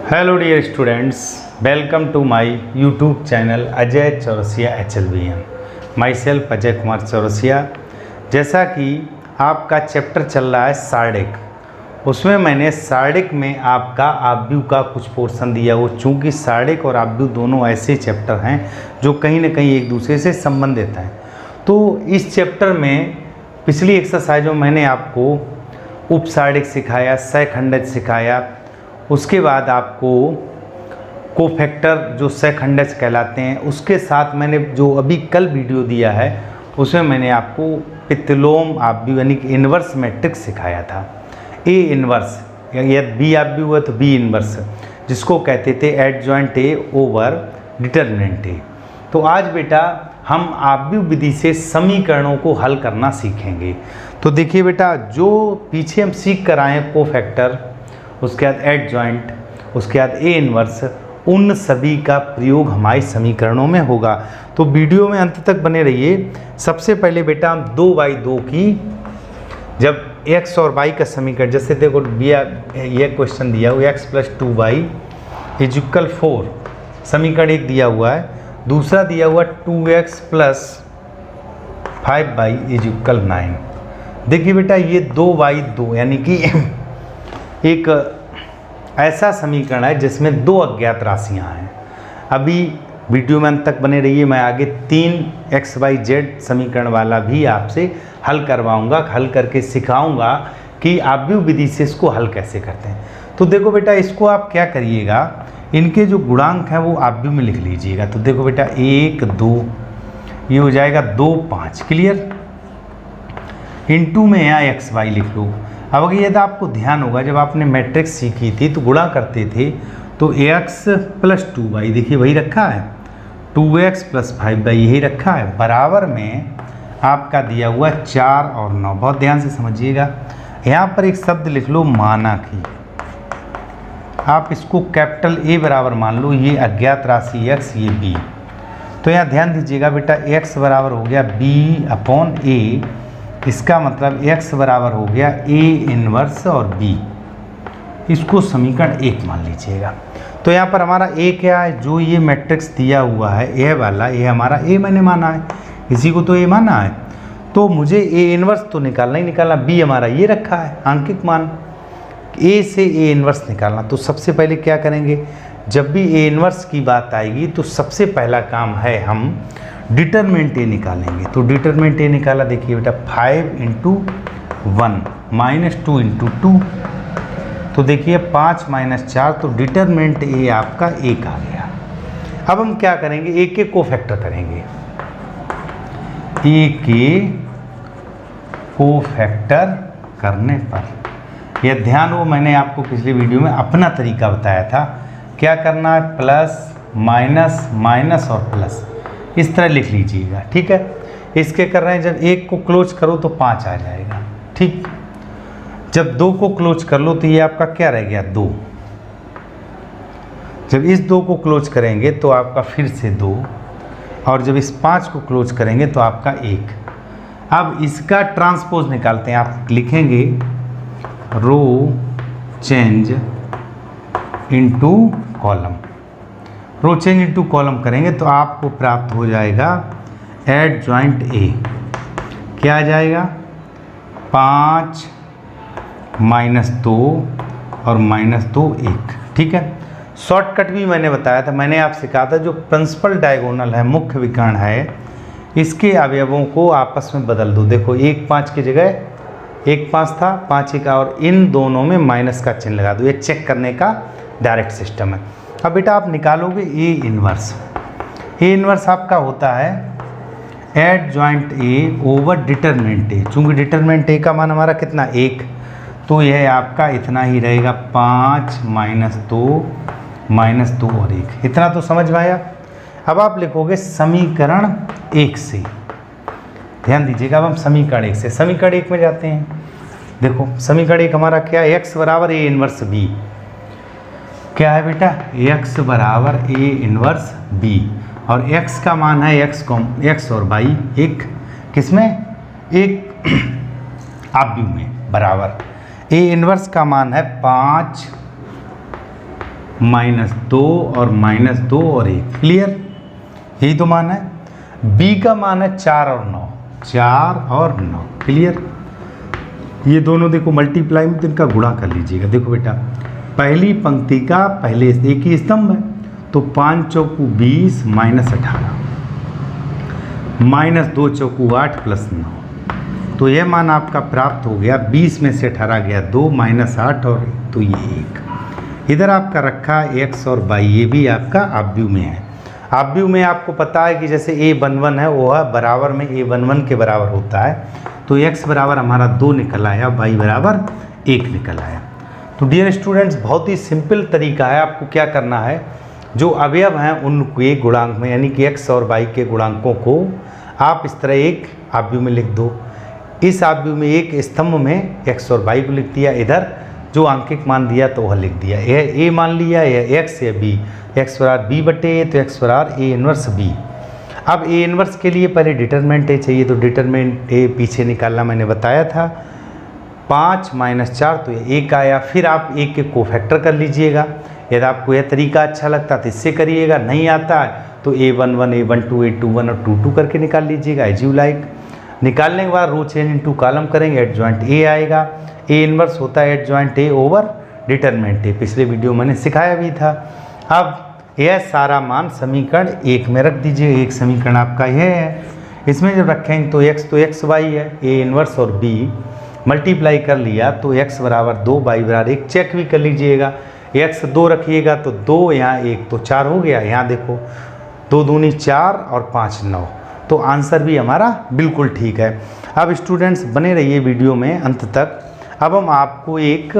Hello dear students, welcome to my YouTube channel Ajay Chaurasia HLVM। My self Ajay Kumar Chaurasia. जैसा कि आपका chapter चल रहा है सार्डिक, उसमें मैंने सार्डिक में आपका आव्यूह का कुछ पोर्शन दिया हो। चूँकि सार्डिक और आव्यूह दोनों ऐसे चैप्टर हैं जो कहीं ना कहीं एक दूसरे से संबंधित हैं, तो इस चैप्टर में पिछली एक्सरसाइज में मैंने आपको उपसार्डिक सिखाया, सहखंडज सिखाया। उसके बाद आपको कोफैक्टर जो सहखंडज कहलाते हैं, उसके साथ मैंने जो अभी कल वीडियो दिया है उसमें मैंने आपको पित्तलोम आव्यूह यानी कि इन्वर्स मैट्रिक्स सिखाया था। ए इन्वर्स या बी आव्यूह है तो बी इन्वर्स, जिसको कहते थे adjoint A over determinant A. तो आज बेटा हम आव्यूह विधि से समीकरणों को हल करना सीखेंगे। तो देखिए बेटा, जो पीछे हम सीख कर आए कोफैक्टर, उसके बाद एडजॉइंट, उसके बाद ए इन्वर्स, उन सभी का प्रयोग हमारे समीकरणों में होगा। तो वीडियो में अंत तक बने रहिए। सबसे पहले बेटा हम 2/2 की, जब x और y का समीकरण, जैसे देखो ये क्वेश्चन दिया हुआ x + 2y = 4, समीकरण एक दिया हुआ है। दूसरा दिया हुआ 2x + 5y = 9। देखिए बेटा, ये 2/2 यानी कि एक ऐसा समीकरण है जिसमें दो अज्ञात राशियां हैं। अभी वीडियो में अंत तक बने रहिए, मैं आगे 3 XYZ समीकरण वाला भी आपसे हल करवाऊंगा, हल करके सिखाऊंगा कि आव्यूह विधि से इसको हल कैसे करते हैं। तो देखो बेटा, इसको आप क्या करिएगा, इनके जो गुणांक हैं वो आव्यूह में लिख लीजिएगा। तो देखो बेटा, 1 2 ये हो जाएगा 2 5, क्लियर। इनटू में यहाँ XY लिख लो। अब अगर यदि आपको ध्यान होगा, जब आपने मैट्रिक्स सीखी थी तो गुणा करते थे तो x + 2y, देखिए वही रखा है, 2x + 5y यही रखा है, बराबर में आपका दिया हुआ 4 और 9। बहुत ध्यान से समझिएगा। यहाँ पर एक शब्द लिख लो मानक ही, आप इसको कैपिटल A बराबर मान लो। ये अज्ञात राशि x, ये b। तो यहाँ ध्यान दीजिएगा बेटा, x बराबर हो गया b/a, इसका मतलब x बराबर हो गया A इन्वर्स और B। इसको समीकरण 1 मान लीजिएगा। तो यहाँ पर हमारा A क्या है, जो ये मैट्रिक्स दिया हुआ है यह वाला, ये हमारा A मैंने माना है, इसी को तो A माना है। तो मुझे A इन्वर्स तो निकालना ही निकालना, B हमारा ये रखा है आंकिक मान, A से A इन्वर्स निकालना। तो सबसे पहले क्या करेंगे, जब भी A इन्वर्स की बात आएगी तो सबसे पहला काम है हम डिटरमिनेंट A निकालेंगे। तो डिटरमिनेंट A निकाला, देखिए बेटा 5 × 1 -2 × 2, तो देखिए 5 - 4, तो डिटरमिनेंट A आपका 1 आ गया। अब हम क्या करेंगे, A के कोफैक्टर करेंगे। A के कोफैक्टर करने पर यह ध्यान हो, मैंने आपको पिछली वीडियो में अपना तरीका बताया था। क्या करना है, प्लस माइनस माइनस और प्लस, इस तरह लिख लीजिएगा, ठीक है। इसके कर रहे हैं, जब 1 को क्लोज करो तो 5 आ जाएगा, ठीक। जब 2 को क्लोज कर लो तो ये आपका क्या रह गया, 2। जब इस 2 को क्लोज करेंगे तो आपका फिर से 2, और जब इस 5 को क्लोज करेंगे तो आपका 1। अब इसका ट्रांसपोज निकालते हैं। आप लिखेंगे रो चेंज इनटू कॉलम। रो चेंज इनटू कॉलम करेंगे तो आपको प्राप्त हो जाएगा एडजॉइंट A। क्या आ जाएगा, 5 - 2 और -2 1, ठीक है। शॉर्टकट भी मैंने बताया था, मैंने आपसे कहा था जो प्रिंसिपल डायगोनल है, मुख्य विकर्ण है, इसके अवयवों को आपस में बदल दो। देखो 1 5 की जगह 1 5 था, 5 1, और इन दोनों में माइनस का चिन्ह लगा दो। ये चेक करने का डायरेक्ट सिस्टम है। अब बेटा आप निकालोगे ए इन्वर्स। ए इन्वर्स आपका होता है adjoint A over determinant A। चूँकि डिटरमिनेंट A का मान हमारा कितना, 1, तो यह आपका इतना ही रहेगा, 5 - 2 और 1। इतना तो समझ में आया। अब आप लिखोगे समीकरण 1 से, ध्यान दीजिएगा। अब हम समीकरण 1 से समीकरण 1 में जाते हैं। देखो समीकरण 1 हमारा क्या है, x बराबर A इन्वर्स B। क्या है बेटा, x बराबर A इन्वर्स B, और x का मान है x और y, एक किसमें, एक आव्यूह में, बराबर A इन्वर्स का मान है 5 -2 और -2 और 1, क्लियर, यही तो मान है। b का मान है 4 और 9, 4 और 9, क्लियर। ये दोनों देखो मल्टीप्लाई में तो इनका गुणा कर लीजिएगा। देखो बेटा पहली पंक्ति का पहले एक ही स्तंभ है, तो 5 चौकू 20 -18 -2 चौकू 8 +9, तो यह मान आपका प्राप्त हो गया। 20 में से 18 गया 2 -8 और तो ये 1। इधर आपका रखा x और y, ये भी आपका आव्यूह में है। आव्यूह में आपको पता है कि जैसे a11 है वो है बराबर में a11 के बराबर होता है, तो x बराबर हमारा 2 निकल आया, y बराबर 1 निकल आया। तो डियर स्टूडेंट्स बहुत ही सिंपल तरीका है। आपको क्या करना है, जो अवयव हैं उनके गुणांक में यानी कि x और y के गुणांकों को आप इस तरह एक आव्यूह में लिख दो। इस आव्यूह में एक स्तंभ में x और y को लिख दिया, इधर जो आंकिक मान दिया तो वह लिख दिया। यह a मान लिया, यह x या b, x बराबर b बटे a, तो x बराबर a इनवर्स b। अब a इनवर्स के लिए पहले डिटरमिनेंट a चाहिए, तो डिटरमिनेंट a पीछे निकालना मैंने बताया था। 5 - 4 तो ये 1 आया। फिर आप 1 के कोफैक्टर कर लीजिएगा। यदि आपको यह तरीका अच्छा लगता तो इससे करिएगा, नहीं आता है तो a11 a12 a21 और 22 करके निकाल लीजिएगा, एज यू लाइक। निकालने के बाद रो चेंज इनटू कॉलम करेंगे, एडजॉइंट a आएगा। a इनवर्स होता है adjoint a over determinant a, पिछले वीडियो मैंने सिखाया भी था। अब यह सारा मान समीकरण 1 में रख दीजिए। एक समीकरण आपका यह है, इसमें जब रखेंगे तो x y है, a इनवर्स और b मल्टीप्लाई कर लिया तो x बराबर 2 y बराबर 1, चेक भी कर लीजिएगा। x 2 रखिएगा तो 2 यहाँ 1 तो 4 हो गया। यहाँ देखो 2 दूनी 4 और 5 9, तो आंसर भी हमारा बिल्कुल ठीक है। अब स्टूडेंट्स बने रहिए वीडियो में अंत तक। अब हम आपको एक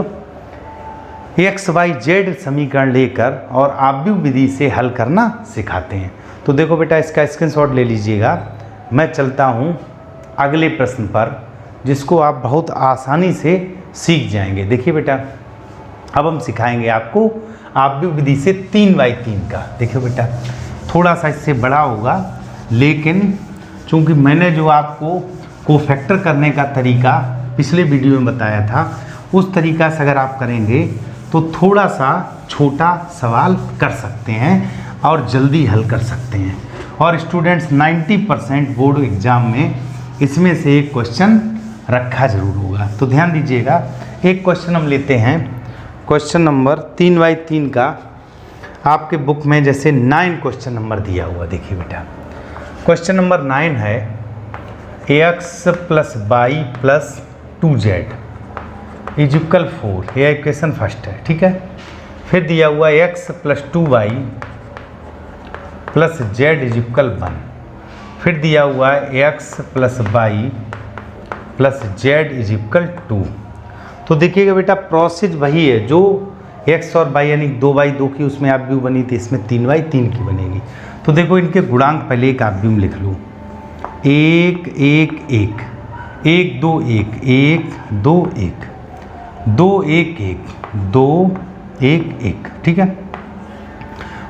x y z समीकरण लेकर और आव्यूह विधि से हल करना सिखाते हैं। तो देखो बेटा इसका स्क्रीनशॉट ले लीजिएगा। मैं चलता हूँ अगले प्रश्न पर, जिसको आप बहुत आसानी से सीख जाएंगे। देखिए बेटा अब हम सिखाएंगे आपको आव्यूह विधि से 3/3 का। देखिए बेटा थोड़ा सा इससे बड़ा होगा, लेकिन चूंकि मैंने जो आपको कोफैक्टर करने का तरीका पिछले वीडियो में बताया था, उस तरीका से अगर आप करेंगे तो थोड़ा सा छोटा सवाल कर सकते हैं और जल्दी हल कर सकते हैं। और स्टूडेंट्स 90% बोर्ड एग्जाम में इसमें से एक क्वेश्चन रखा जरूर होगा, तो ध्यान दीजिएगा। एक क्वेश्चन हम लेते हैं, क्वेश्चन नंबर 3/3 का। आपके बुक में जैसे 9 क्वेश्चन नंबर दिया हुआ, देखिए बेटा क्वेश्चन नंबर 9 है ax + y + 2z इक्वल 4, यह इक्वेशन फर्स्ट है, ठीक है। फिर दिया हुआ x + 2y + z इक्वल 1। फिर दिया हुआ है x + y + z इक्वल 2। तो देखिएगा बेटा प्रोसेस वही है, जो x और y यानी 2/2 की उसमें आव्यूह बनी थी, इसमें 3/3 की बनेगी। तो देखो इनके गुणांक पहले एक आव्यूह में लिख लो, 1 1 1 1 2 1 1 2 1 2 1 1 2 1 1, ठीक है।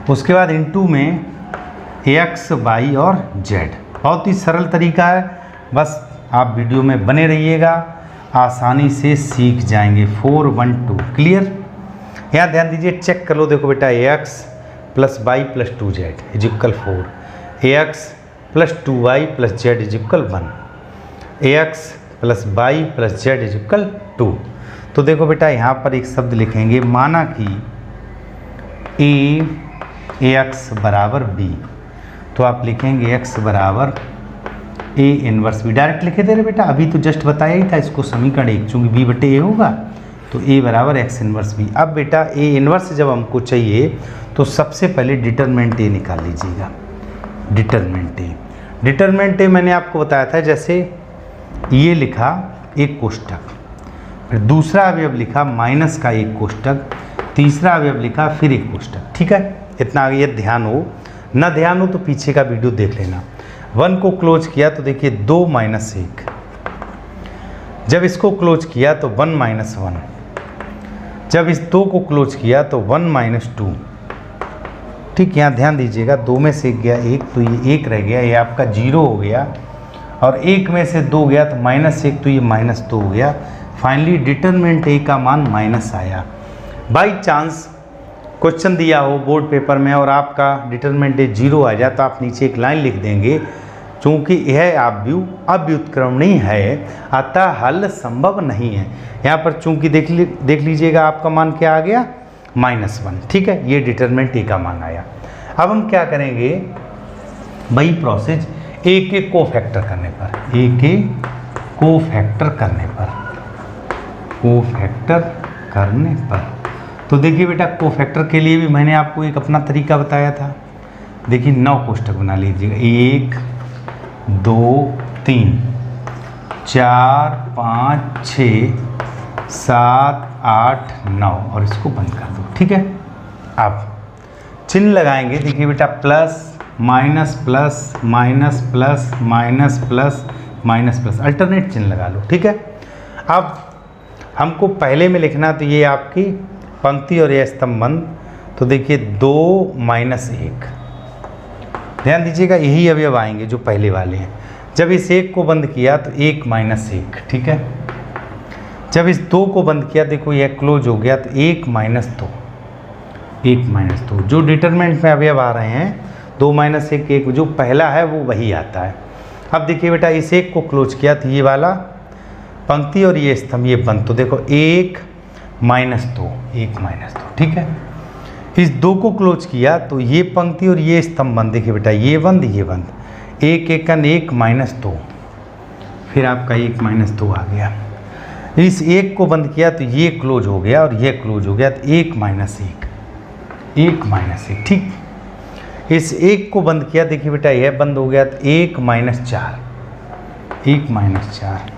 उसके बाद इनटू में x y और z, बहुत ही सरल तरीका है, बस आप वीडियो में बने रहिएगा, आसानी से सीख जाएंगे। 4 1 2, क्लियर। यहाँ ध्यान दीजिए, चेक कर लो। देखो बेटा ax + y + 2z equal 4, ax + 2y + z equal 1, ax + y + z equal 2। तो देखो बेटा यहाँ पर एक शब्द लिखेंगे, माना कि ax बराबर b, तो आप लिखेंगे x बराबर a इनवर्स b। डायरेक्ट लिखे थे रे बेटा, अभी तो जस्ट बताया ही था इसको, समीकरण 1 चूँकि b बटे a होगा तो a बराबर x इनवर्स b। अब बेटा a इनवर्स जब हमको चाहिए तो सबसे पहले डिटरमिनेंट a निकाल लीजिएगा। डिटरमिनेंट a मैंने आपको बताया था, जैसे ये लिखा एक कोष्टक, फिर दूसरा अवयव लिखा माइनस का एक कोष्टक, तीसरा अवयव लिखा फिर एक कोष्टक, ठीक है। इतना ये ध्यान हो, ना ध्यान हो तो पीछे का वीडियो देख लेना। 1 को क्लोज किया तो देखिए 2 - 1, जब इसको क्लोज किया तो 1 - 1, जब इस 2 को क्लोज किया तो 1 - 2, ठीक। यहाँ ध्यान दीजिएगा, 2 में से गया 1 तो ये 1 रह गया, ये आपका 0 हो गया, और 1 में से 2 गया तो -1 तो ये -2 हो गया। फाइनली डिटरमिनेंट a का मान माइनस आया। बाई चांस क्वेश्चन दिया हो बोर्ड पेपर में और आपका डिटरमिनेंट 0 आ जाए तो आप नीचे एक लाइन लिख देंगे, चूँकि यह अव्युत्क्रमणीय है अतः हल संभव नहीं है। यहाँ पर चूँकि देख लीजिएगा आपका मान क्या आ गया, -1। ठीक है, ये डिटरमिनेंट ए का मान आया। अब हम क्या करेंगे, वही प्रोसेस ए के कोफैक्टर करने पर, ए के कोफैक्टर करने पर तो देखिए बेटा कोफैक्टर के लिए भी मैंने आपको एक अपना तरीका बताया था। देखिए 9 कोष्ठक बना लीजिएगा, 1 2 3 4 5 6 7 8 9 और इसको बंद कर दो। ठीक है, अब चिन्ह लगाएंगे। देखिए बेटा plus minus plus minus plus minus plus minus plus, alternate चिन्ह लगा लो। ठीक है, अब हमको पहले में लिखना तो ये आपकी पंक्ति और ये स्तंभ बंद, तो देखिए 2 - 1, ध्यान दीजिएगा यही अवयव आएंगे जो पहले वाले हैं। जब इस 1 को बंद किया तो 1 - 1, ठीक है। जब इस 2 को बंद किया देखो यह क्लोज हो गया तो 1 - 2, 1 - 2 जो डिटरमिनेंट में अवयव आ रहे हैं 2 - 1 1 जो पहला है वो वही आता है। अब देखिए बेटा इस 1 को क्लोज किया तो ये वाला पंक्ति और ये स्तंभ ये बंद, तो देखो 1 - 2, 1 - 2, ठीक है। इस 2 को क्लोज किया तो ये पंक्ति और ये स्तंभ बंद, देखिए बेटा ये बंद ये बंद, 1 1 1 - 2, फिर आपका 1 - 2 आ गया। इस 1 को बंद किया तो ये क्लोज हो गया और ये क्लोज हो गया तो 1 - 1, 1 - 1, ठीक। इस 1 को बंद किया देखिए बेटा यह बंद हो गया तो 1 - 4, 1 - 4।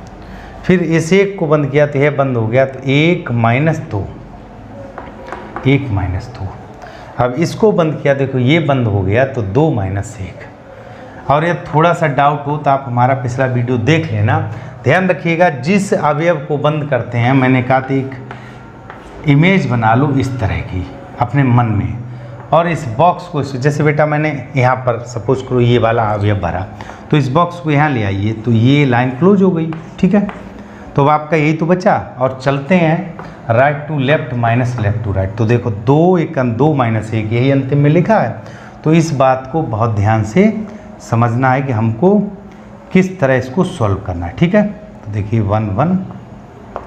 फिर इस 1 को बंद किया तो यह बंद हो गया तो 1 - 2, 1 - 2। अब इसको बंद किया देखो ये बंद हो गया तो 2 - 1। और यह थोड़ा सा डाउट हो तो आप हमारा पिछला वीडियो देख लेना। ध्यान रखिएगा जिस अवयव को बंद करते हैं, मैंने कहा था एक इमेज बना लो इस तरह की अपने मन में, और इस बॉक्स को जैसे बेटा मैंने यहाँ पर सपोज करो ये वाला अवयव भरा, तो इस बॉक्स को यहाँ ले आइए तो ये लाइन क्लोज हो गई। ठीक है, तो अब आपका यही तो बचा। और चलते हैं right to left minus left to right, तो देखो 2 1 2 - 1 यही अंतिम में लिखा है। तो इस बात को बहुत ध्यान से समझना है कि हमको किस तरह इसको सॉल्व करना है। ठीक है, तो देखिए 1 1,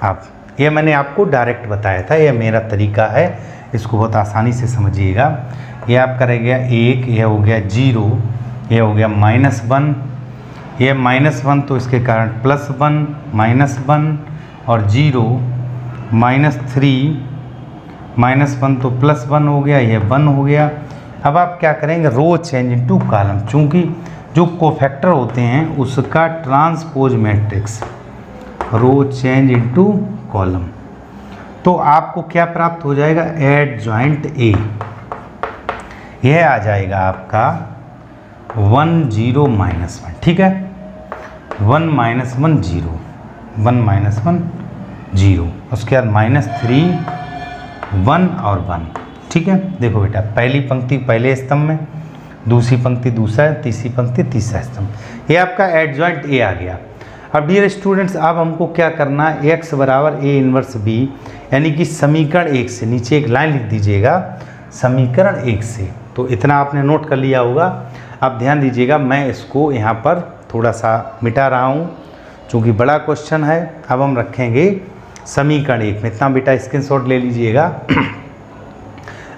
आप ये मैंने आपको डायरेक्ट बताया था, यह मेरा तरीका है, इसको बहुत आसानी से समझिएगा। ये आपका रह गया 1, यह हो गया 0, यह हो गया -1, यह -1 तो इसके कारण +1 -1 और 0 -3 -1 तो +1 हो गया, यह 1 हो गया। अब आप क्या करेंगे, रो चेंज इनटू कॉलम, चूँकि जो कोफैक्टर होते हैं उसका ट्रांसपोज मैट्रिक्स, रो चेंज इनटू कॉलम, तो आपको क्या प्राप्त हो जाएगा, एडजॉइंट ए, यह आ जाएगा आपका 1 0 -1, ठीक है। 1 - 1 0, 1 - 1 0, उसके बाद -3 1 और 1, ठीक है। देखो बेटा पहली पंक्ति पहले स्तंभ में, दूसरी पंक्ति दूसरा, तीसरी पंक्ति तीसरा स्तंभ, ये आपका एडजॉइंट ए आ गया। अब डियर स्टूडेंट्स अब हमको क्या करना है, x = A 1 B, यानी कि समीकरण 1 से, नीचे एक लाइन लिख दीजिएगा समीकरण 1 से, तो इतना आपने नोट कर लिया होगा। अब ध्यान दीजिएगा मैं इसको यहाँ पर थोड़ा सा मिटा रहा हूँ चूँकि बड़ा क्वेश्चन है। अब हम रखेंगे समीकरण 1 में, इतना बेटा स्क्रीनशॉट ले लीजिएगा।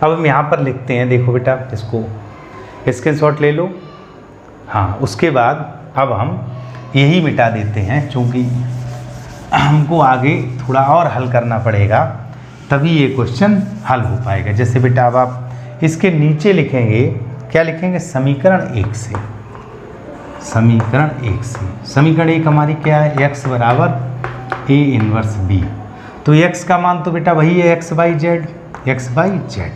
अब हम यहाँ पर लिखते हैं, देखो बेटा इसको स्क्रीनशॉट ले लो। हाँ, उसके बाद अब हम यही मिटा देते हैं, चूँकि हमको आगे थोड़ा और हल करना पड़ेगा तभी ये क्वेश्चन हल हो पाएगा। जैसे बेटा अब आप इसके नीचे लिखेंगे, क्या लिखेंगे, समीकरण 1 से, समीकरण 1 से। समीकरण 1 हमारी क्या है, x = A 1 B, तो x का मान तो बेटा वही है x/z, x/z।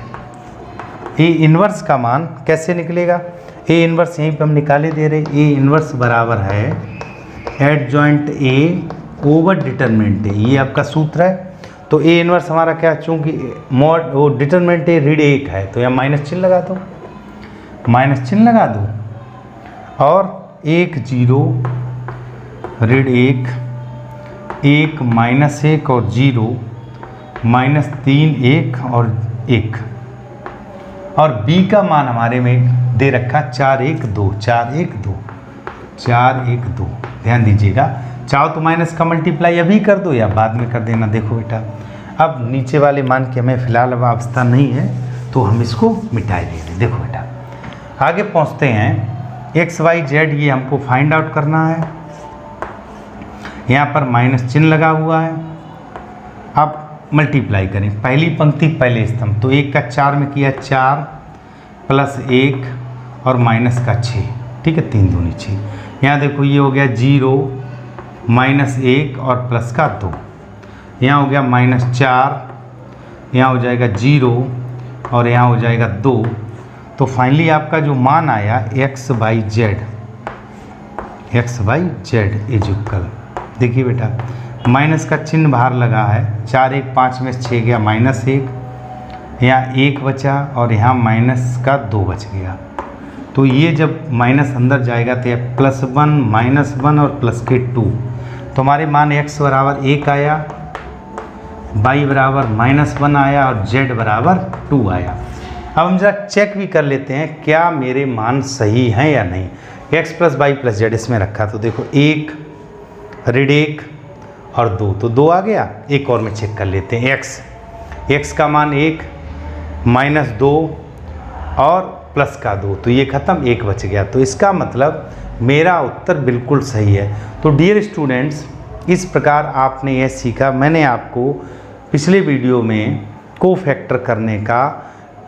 A 1 का मान कैसे निकलेगा, A 1 यहीं पे हम निकाले दे रहे, A 1 बराबर है adjoint A over determinant A, ये आपका सूत्र है। तो A 1 हमारा क्या, चूँकि मॉड वो डिटरमिनेंट A ऋण 1 है तो यहाँ माइनस चिन्ह लगा दो, माइनस चिन्ह लगा दो, और 1 0 ऋण 1 1 -1 और 0 -3 1 और 1, और b का मान हमारे में दे रखा 4 1 2 4 1 2 4 1 2। ध्यान दीजिएगा, चाहो तो माइनस का मल्टीप्लाई अभी कर दो या बाद में कर देना। देखो बेटा, अब नीचे वाले मान की हमें फिलहाल अब आवश्यकता नहीं है तो हम इसको मिटा देंगे। देखो बेटा, आगे पहुंचते हैं। एक्स वाई जेड ये हमको फाइंड आउट करना है। यहाँ पर माइनस चिन्ह लगा हुआ है। अब मल्टीप्लाई करें, पहली पंक्ति पहले स्तंभ, तो 1 का 4 में किया 4 प्लस 1 और माइनस का 6, ठीक है, 3 दूनी 6। यहाँ देखो ये हो गया 0 माइनस 1 और प्लस का 2, यहाँ हो गया माइनस 4, यहाँ हो जाएगा 0 और यहाँ हो जाएगा 2। तो फाइनली आपका जो मान आया x by Z is equal, देखिए बेटा माइनस का चिन्ह बाहर लगा है, 4 1 5 में 6 गया माइनस 1, यहाँ 1 बचा और यहाँ माइनस का 2 बच गया। तो ये जब माइनस अंदर जाएगा तो यह +1 -1 और प्लस के 2, तो हमारे मान x बराबर 1 आया, y बराबर -1 आया और z बराबर 2 आया। अब हम जरा चेक भी कर लेते हैं क्या मेरे मान सही हैं या नहीं। x + y + z इसमें रखा, तो देखो 1 ऋण 1 और 2, तो 2 आ गया। एक और में चेक कर लेते हैं, x का मान 1 -2 और प्लस का 2, तो ये ख़त्म, 1 बच गया। तो इसका मतलब मेरा उत्तर बिल्कुल सही है। तो डियर स्टूडेंट्स, इस प्रकार आपने यह सीखा। मैंने आपको पिछले वीडियो में कोफैक्टर करने का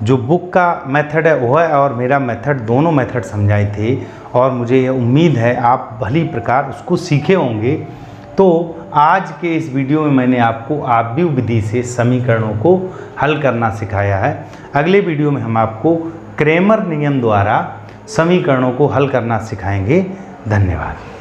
जो बुक का मेथड है वह और मेरा मेथड, दोनों मेथड समझाए थे और मुझे यह उम्मीद है आप भली प्रकार उसको सीखे होंगे। तो आज के इस वीडियो में मैंने आपको आव्यूह विधि से समीकरणों को हल करना सिखाया है। अगले वीडियो में हम आपको क्रेमर नियम द्वारा समीकरणों को हल करना सिखाएंगे। धन्यवाद।